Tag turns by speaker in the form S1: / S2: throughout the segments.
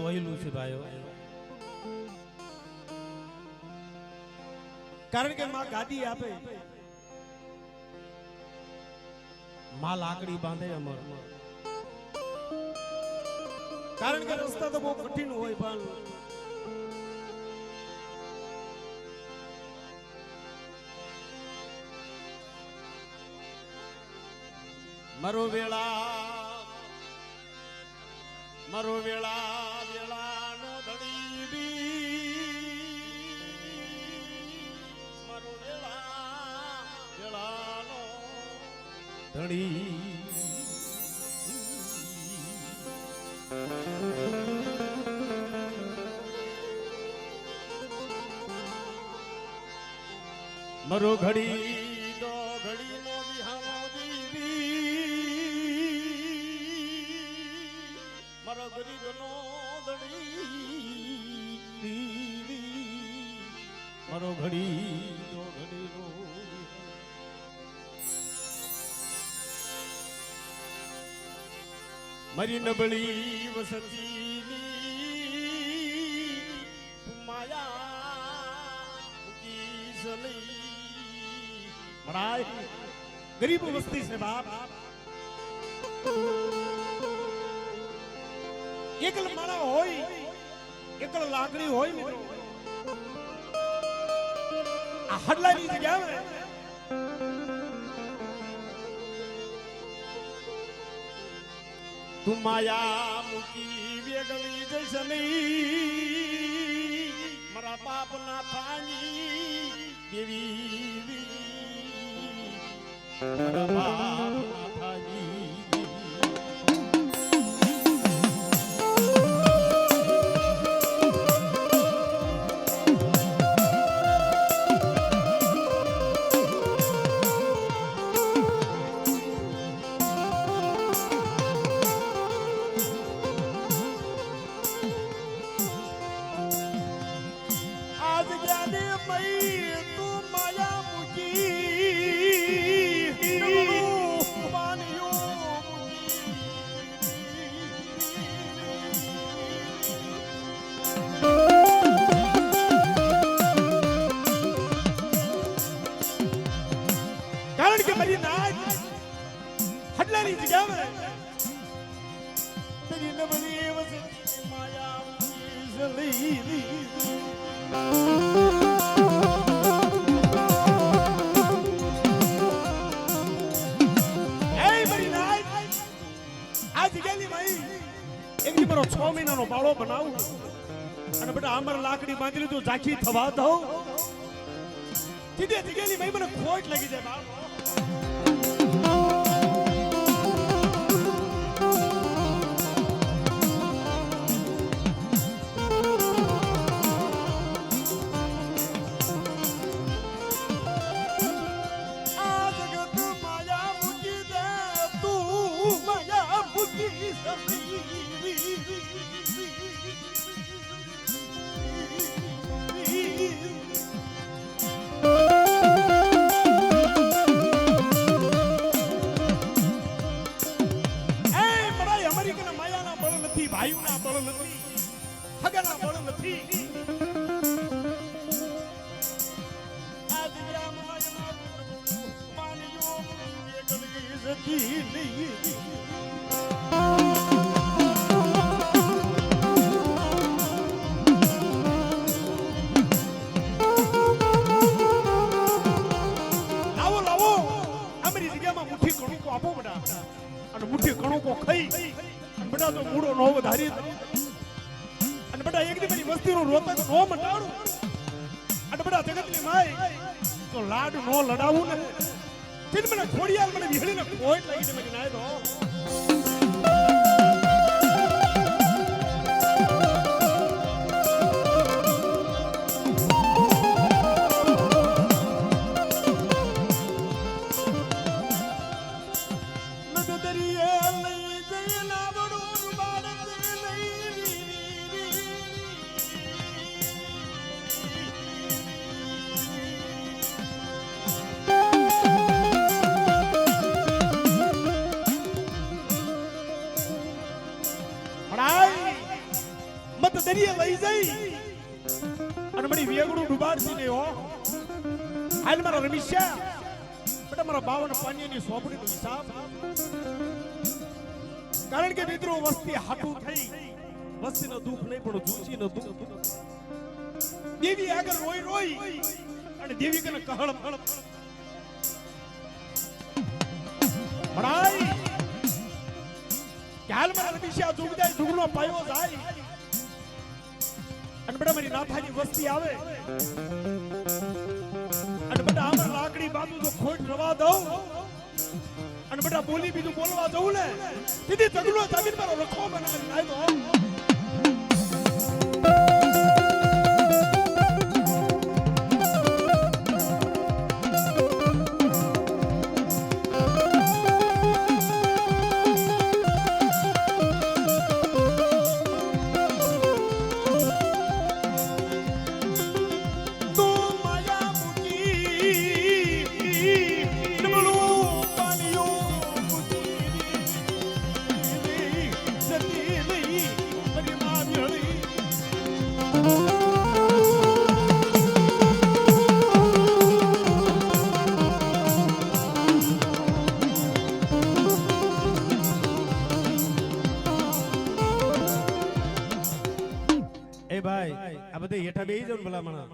S1: વહેલું છે ભાઈઓ, કારણ કે માં ગાદી આપે, માં લાકડી બાંધે અમર, કારણ કે રસ્તા તો બહુ કઠિન હોય પણ મારો વેળા વેળાનો ધણી, મારો વેળાનો ધણી, મારો ઘડી તો ઘડી નો વિહાનો મારો ગરીબ નો ધણી, મારો ઘડી તો ઘડી નો મારી નબળી વસતીની માયા ગરીબ વસ્તી છે બાપ, એકલ માણા હોય, એકલ લાકડી હોય મિત્રો, આ હડલાની જગ્યા તું માયા મૂકી વેગળી જઈશ નહીં, મારા પાપ ના થાની દેવી, મારા પાપ ના થાની બાળો બનાવું અને બેટા આમર લાકડી બાંધી લીધું ઝાંખી થવા દઉં, સીધે ગયેલી ભાઈ મને ખોટ લાગી જાય બાપ. મુઠ્ઠી કણુકો ખાઈ બેટા તો મૂળો નો વધારી અને બેટા એક દી મારી વસ્તીનો રોતક નો મટાડું અને બેટા જગતની માય તો લાડ નો લડાવું ને તીન મને ખોડિયાલ મને વિહળીને ખોટ લાગી છે મને નાય દો. મત દરિયે લઈ જઈ અને મળી વેગડું ડુબાડતી ને હો હાલ મારા રમેશા બેટા મારા 52 પાણીની સોપડીનો હિસાબ કારણ કે મિત્રો વસ્તી હાટું થઈ વસ્તીનો દુઃખ નહીં પણ જૂસીનો દુઃખ દેવી આગળ રોઈ રોઈ અને દેવી કને કહળ ફળ ભણાઈ કે હાલ મારા રમેશા જુગ જાય જુગનો પાયો જાય અને બેટા મારી નાથાની વસ્તી આવે અને બેટા આમાં લાકડી બાજુ તો ખોટ રવા દઉં અને બેટા બોલી બીજું બોલવા જવું ને દીદી તગલો જમીન મારો રખો મને મારી નાય દો આ બધે હેઠા બેહી જાવ ભલામણા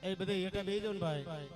S1: એ બધે હેઠા બેહી જાવ ને ભાઈ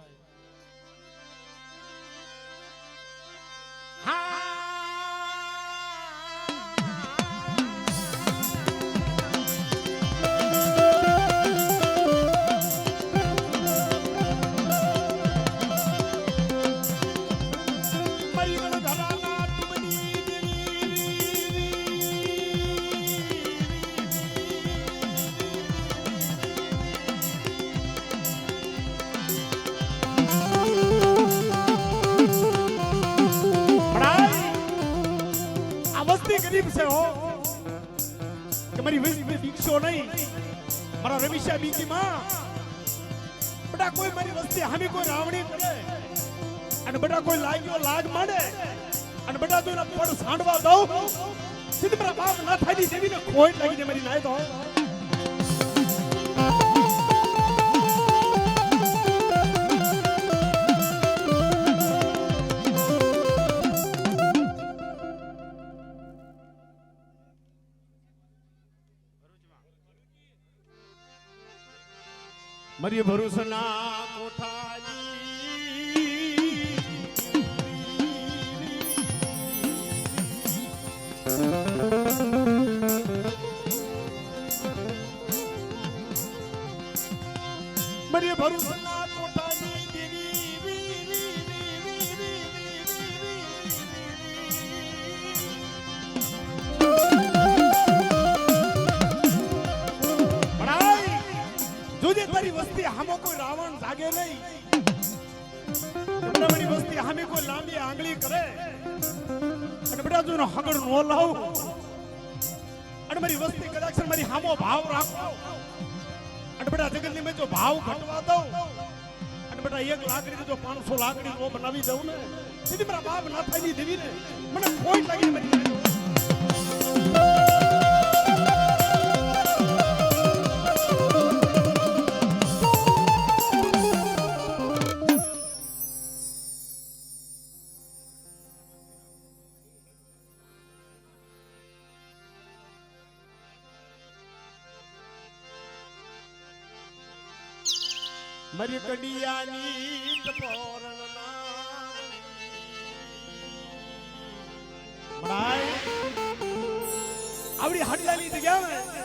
S1: गरीब से हो कि मेरी दीक्षो नहीं मारा रमेशा बीजी मां बेटा कोई मेरी वस्ती हमें कोई रावणी करे અને બેટા કોઈ લાગ્યો લાગ માંડે અને બેટા જો એના પડ સાંડવા દઉં સીધી મારા બાપ ના થાયની દેવીને ખોટ લાગીને મારી નાય તો मरिए भरोसना कोठाजी मरिए भरोसना कोठाजी તારી વસ્તી હામો કોઈ રાવણ જાગે નહીં બેટા મારી વસ્તી હામે કોઈ લાંબી આંગળી કરે અને બેટા જો એનો હગડ નો લાવ અને મારી વસ્તી કદાચ મારી હામો ભાવ રાખો અને બેટા જગતની મેં જો ભાવ ઘટવા દઉં અને બેટા 1 લાકડી જો 500 લાકડી નો બનાવી દઉં ને સીધી મારા બાપ ના થાયની દેવી ને મને કોઈ લાગી મારી मरी कडियानी टपोरना આવડી હાડલાની જગ્યા ને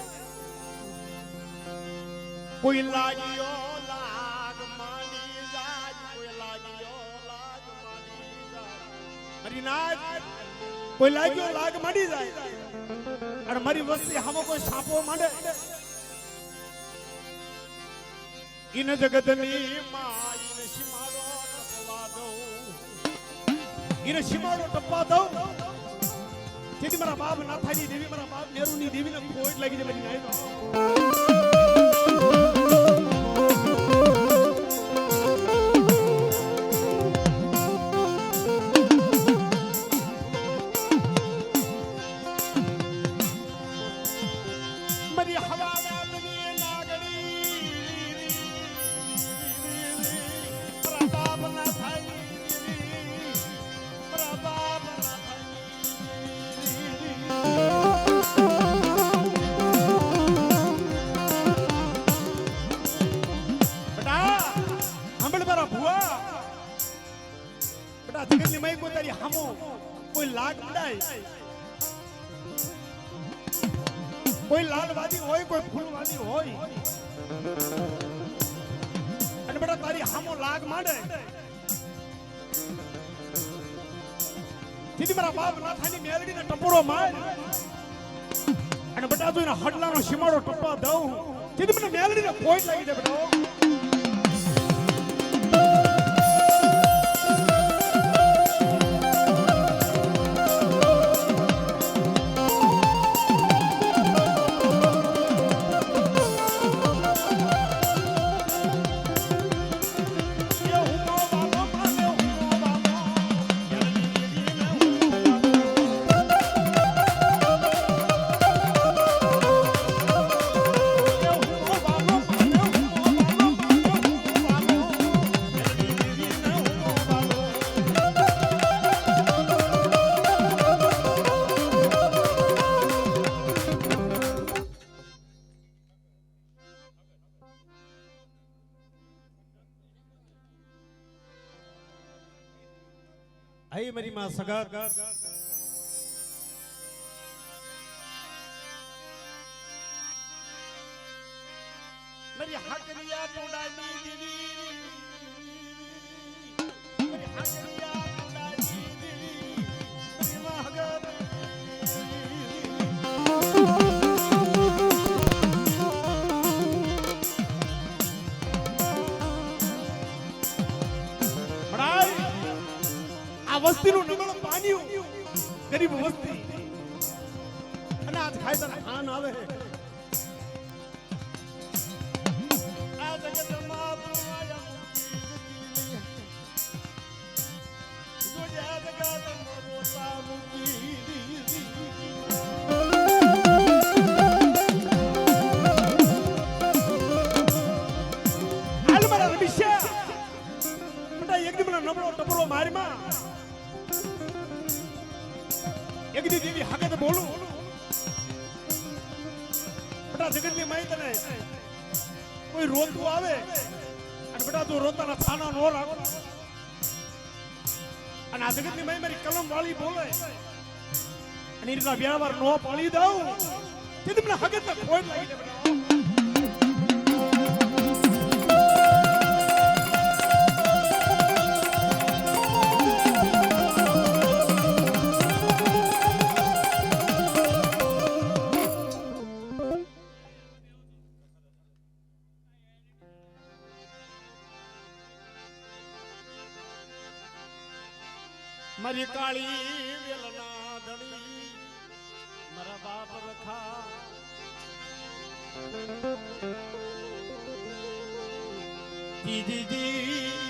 S1: કોઈ લાગ્યો લાગ માની જાય, કોઈ લાગ્યો લાગ માની જાય, મારી નાચ કોઈ લાગ્યો લાગ માની જાય અને મારી વસ્તી હામો કોઈ સાપો માંડે ઇન જગતની માં ઇન સીમાડો ટપવા દઉં, ઇન સીમાડો ટપવા દઉં જેથી મારા બાપ નાથાની દેવી મારા બાપ નેરુની દેવીને ખોટ લાગી છે મારી નાય કોઈ લાગ મંડાય, કોઈ લાલવાદી હોય કોઈ ફૂલવાદી હોય અને બેટા તારી હામો લાગ માંડે જેથી મારા બાપ નાથાની મેલડીને ટપોરો માર અને બેટા તું એના હડલાનો સીમાડો ટપવા દઉં જેથી મને મેલડીને ખોટ લાગી જાય બેટા આઈ મારી માં સગા મારી હાકરિયા ટોડાની દીવી મારી હાકરિયા ટોડાની દીવી મારી વાહગર વસ્તીનું નબળ પાન્યું ગરીબ વસ્તી અને આજ ખાય તને ખાન આવે આ જગતમાં જો જા જગત મોટા મુકી હાલ મારા રબિશા બેટા એકદમ નબળો ટપરો મારીમાં એકદી દેવી હકત બોલું બેટા જગતની માઈ તને કોઈ રોતું આવે અને બેટા તું રોતાના થાના નો રાખો અને આ જગતની માઈ મારી કલમ વાળી બોલે અને એના વ્યવહાર નો પાળી દઉં તેથી મને હકત ને ખોટ લાગી જાય બેટા મારી કાળી વેલના ધણી મારા બાપ રખા જી